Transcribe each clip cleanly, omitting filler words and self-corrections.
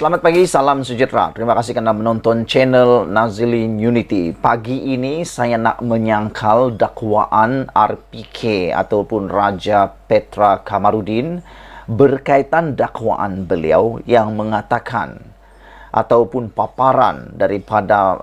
Selamat pagi, salam sejahtera. Terima kasih karena menonton channel Nazilin Unity. Pagi ini saya nak menyangkal dakwaan RPK ataupun Raja Petra Kamarudin berkaitan dakwaan beliau yang mengatakan ataupun paparan daripada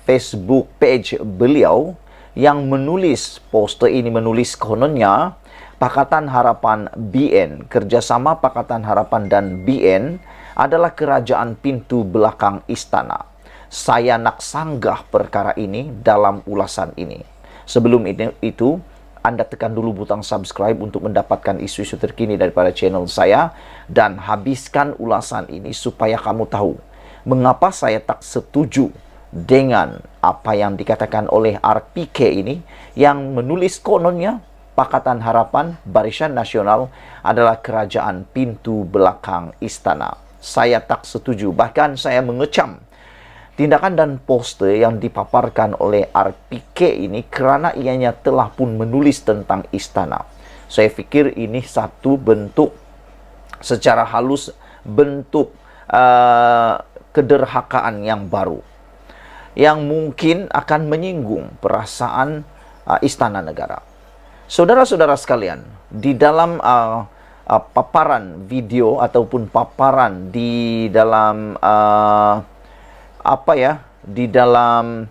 Facebook page beliau yang menulis, poster ini menulis kononnya Pakatan Harapan BN, kerjasama Pakatan Harapan dan BN adalah kerajaan pintu belakang istana. Saya nak sanggah perkara ini dalam ulasan ini. Sebelum itu, Anda tekan dulu butang subscribe untuk mendapatkan isu-isu terkini daripada channel saya dan habiskan ulasan ini supaya kamu tahu mengapa saya tak setuju dengan apa yang dikatakan oleh RPK ini yang menulis kononnya Pakatan Harapan Barisan Nasional adalah kerajaan pintu belakang istana. Saya tak setuju, bahkan saya mengecam tindakan dan poster yang dipaparkan oleh RPK ini kerana ianya telah pun menulis tentang istana. Saya fikir ini satu bentuk secara halus, bentuk kederhakaan yang baru yang mungkin akan menyinggung perasaan istana negara. Saudara-saudara sekalian, di dalam paparan video ataupun paparan di dalam di dalam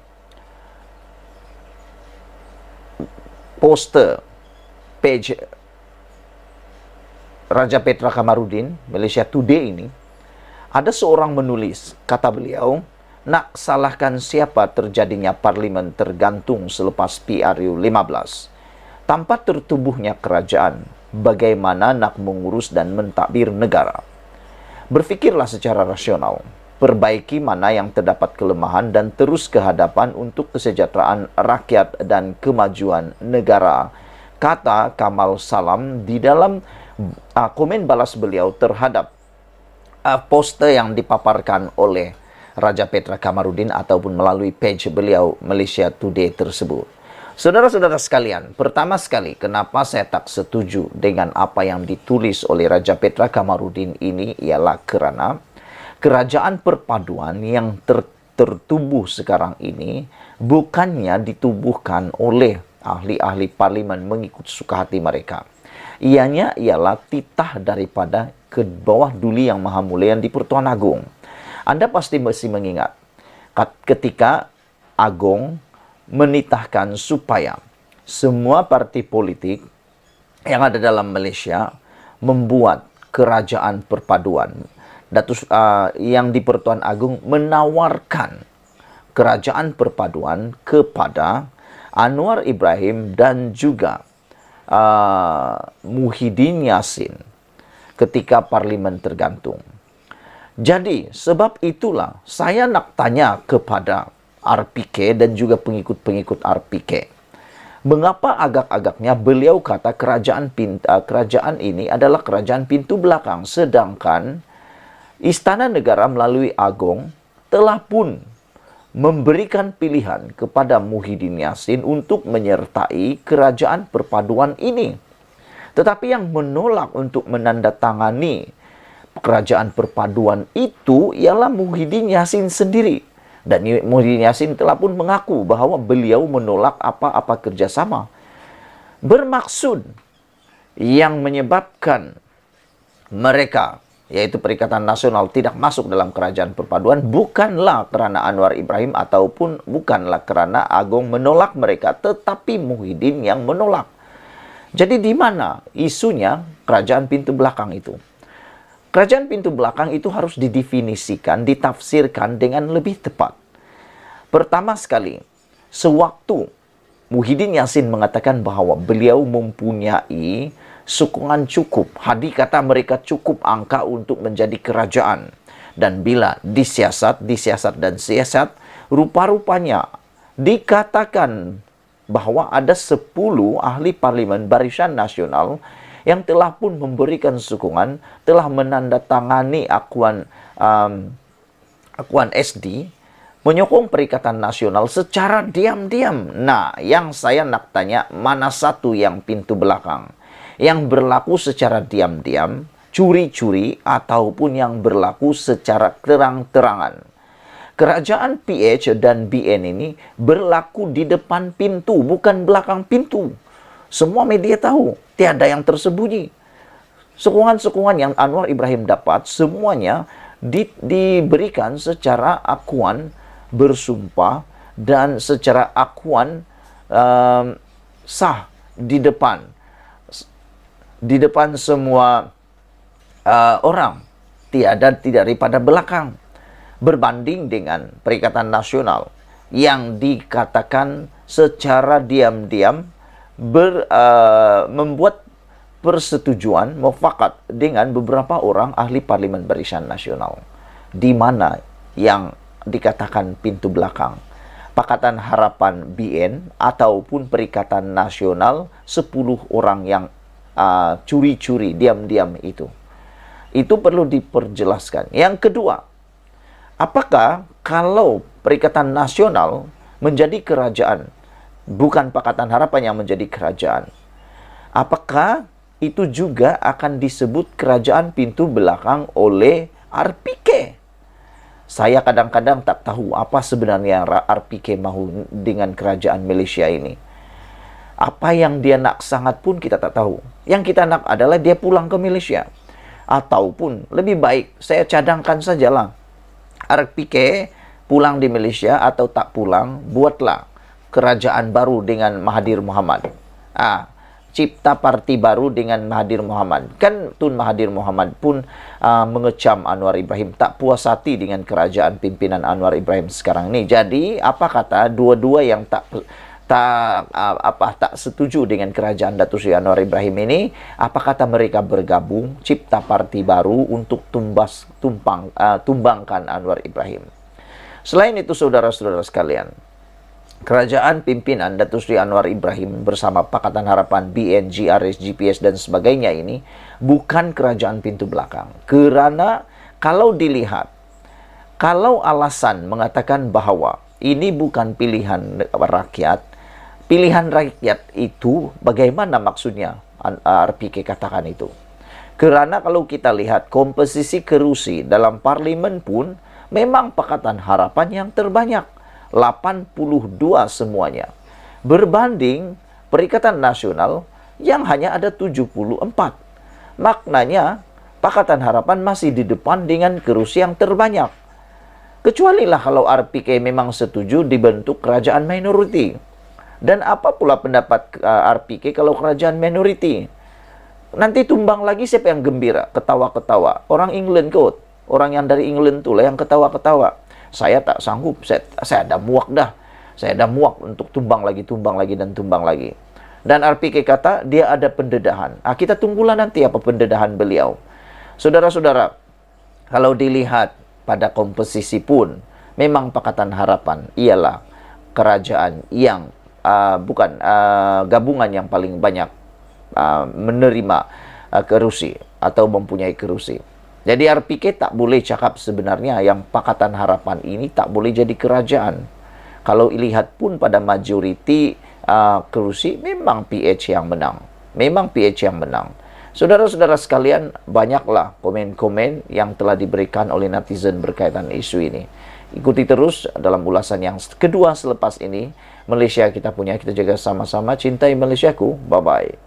poster page Raja Petra Kamarudin Malaysia Today ini, ada seorang menulis, kata beliau, nak salahkan siapa terjadinya parlimen tergantung selepas PRU 15. Tanpa tertubuhnya kerajaan, bagaimana nak mengurus dan mentadbir negara? Berfikirlah secara rasional, perbaiki mana yang terdapat kelemahan dan terus ke hadapan untuk kesejahteraan rakyat dan kemajuan negara, kata Kamal Salam di dalam komen balas beliau terhadap poster yang dipaparkan oleh Raja Petra Kamarudin ataupun melalui page beliau Malaysia Today tersebut. Saudara-saudara sekalian, pertama sekali, kenapa saya tak setuju dengan apa yang ditulis oleh Raja Petra Kamarudin ini ialah kerana kerajaan perpaduan yang tertubuh sekarang ini bukannya ditubuhkan oleh ahli-ahli parlimen mengikut suka hati mereka. Ianya ialah titah daripada ke bawah duli yang maha mulia yang di Pertuan Agong. Anda pasti mesti mengingat ketika Agong menitahkan supaya semua parti politik yang ada dalam Malaysia membuat kerajaan perpaduan. Yang di Pertuan Agong menawarkan kerajaan perpaduan kepada Anwar Ibrahim dan juga Muhyiddin Yassin ketika parlimen tergantung. Jadi, sebab itulah saya nak tanya kepada RPK dan juga pengikut-pengikut RPK. Mengapa agak-agaknya beliau kata kerajaan ini adalah kerajaan pintu belakang, sedangkan Istana Negara melalui Agong telah pun memberikan pilihan kepada Muhyiddin Yassin untuk menyertai kerajaan perpaduan ini. Tetapi yang menolak untuk menandatangani kerajaan perpaduan itu ialah Muhyiddin Yassin sendiri. Dan Muhyiddin Yassin telah pun mengaku bahawa beliau menolak apa-apa kerjasama. Bermaksud yang menyebabkan mereka, yaitu Perikatan Nasional, tidak masuk dalam kerajaan perpaduan bukanlah kerana Anwar Ibrahim ataupun bukanlah kerana Agong menolak mereka, tetapi Muhyiddin yang menolak. Jadi di mana isunya kerajaan pintu belakang itu? Kerajaan pintu belakang itu harus didefinisikan, ditafsirkan dengan lebih tepat. Pertama sekali, sewaktu Muhyiddin Yassin mengatakan bahawa beliau mempunyai sokongan cukup, Hadi kata mereka cukup angka untuk menjadi kerajaan. Dan bila disiasat, rupa-rupanya dikatakan bahawa ada 10 ahli parlimen Barisan Nasional yang telah pun memberikan sokongan, telah menandatangani akuan SD, menyokong Perikatan Nasional secara diam-diam. Nah, yang saya nak tanya, mana satu yang pintu belakang? Yang berlaku secara diam-diam curi-curi ataupun yang berlaku secara terang-terangan. Kerajaan PH dan BN ini berlaku di depan pintu, bukan belakang pintu. Semua media tahu, tiada yang tersembunyi. Sokongan-sokongan yang Anwar Ibrahim dapat, semuanya diberikan secara akuan bersumpah dan secara akuan sah di depan semua orang, tidak daripada belakang. Berbanding dengan Perikatan Nasional yang dikatakan secara diam-diam membuat persetujuan mufakat dengan beberapa orang ahli Parlimen Barisan Nasional, di mana yang dikatakan pintu belakang. Pakatan Harapan BN ataupun Perikatan Nasional 10 orang yang curi-curi diam-diam itu perlu diperjelaskan. Yang kedua, apakah kalau Perikatan Nasional menjadi kerajaan, bukan Pakatan Harapan yang menjadi kerajaan, apakah itu juga akan disebut kerajaan pintu belakang oleh RPK? Saya kadang-kadang tak tahu apa sebenarnya RPK mahu dengan kerajaan Malaysia ini. Apa yang dia nak sangat pun kita tak tahu. Yang kita nak adalah dia pulang ke Malaysia. Ataupun lebih baik saya cadangkan sajalah, RPK pulang di Malaysia atau tak pulang, buatlah kerajaan baru dengan Mahathir Mohamad. Cipta parti baru dengan Mahathir Mohamad. Kan Tun Mahathir Mohamad pun mengecam Anwar Ibrahim, tak puas hati dengan kerajaan pimpinan Anwar Ibrahim sekarang ini. Jadi apa kata dua-dua yang tak setuju dengan kerajaan Datuk Seri Anwar Ibrahim ini, apa kata mereka bergabung cipta parti baru untuk tumbangkan Anwar Ibrahim. Selain itu, saudara-saudara sekalian, kerajaan pimpinan Datuk Seri Anwar Ibrahim bersama Pakatan Harapan BN, GRS, GPS dan sebagainya ini bukan kerajaan pintu belakang. Kerana kalau dilihat, kalau alasan mengatakan bahwa ini bukan pilihan rakyat, pilihan rakyat itu bagaimana maksudnya RPK katakan itu? Kerana kalau kita lihat komposisi kerusi dalam parlimen pun memang Pakatan Harapan yang terbanyak, 82 semuanya. Berbanding Perikatan Nasional yang hanya ada 74. Maknanya Pakatan Harapan masih di depan dengan kerusi yang terbanyak. Kecualilah kalau RPK memang setuju dibentuk kerajaan minoriti. Dan apa pula pendapat RPK kalau kerajaan minoriti? Nanti tumbang lagi siapa yang gembira? Ketawa-ketawa. Orang England kot. Orang yang dari England itulah yang ketawa-ketawa. Saya tak sanggup. Saya dah muak dah. Saya dah muak untuk tumbang lagi, dan tumbang lagi. Dan RPK kata dia ada pendedahan. Kita tunggulah nanti apa pendedahan beliau. Saudara-saudara, kalau dilihat pada komposisi pun, memang Pakatan Harapan ialah kerajaan yang gabungan yang paling banyak menerima kerusi atau mempunyai kerusi. Jadi RPK tak boleh cakap sebenarnya yang Pakatan Harapan ini tak boleh jadi kerajaan. Kalau lihat pun pada majoriti kerusi, memang PH yang menang. Memang PH yang menang. Saudara-saudara sekalian, banyaklah komen-komen yang telah diberikan oleh netizen berkaitan isu ini. Ikuti terus dalam ulasan yang kedua selepas ini. Malaysia kita punya, kita jaga sama-sama. Cintai Malaysiaku. Bye-bye.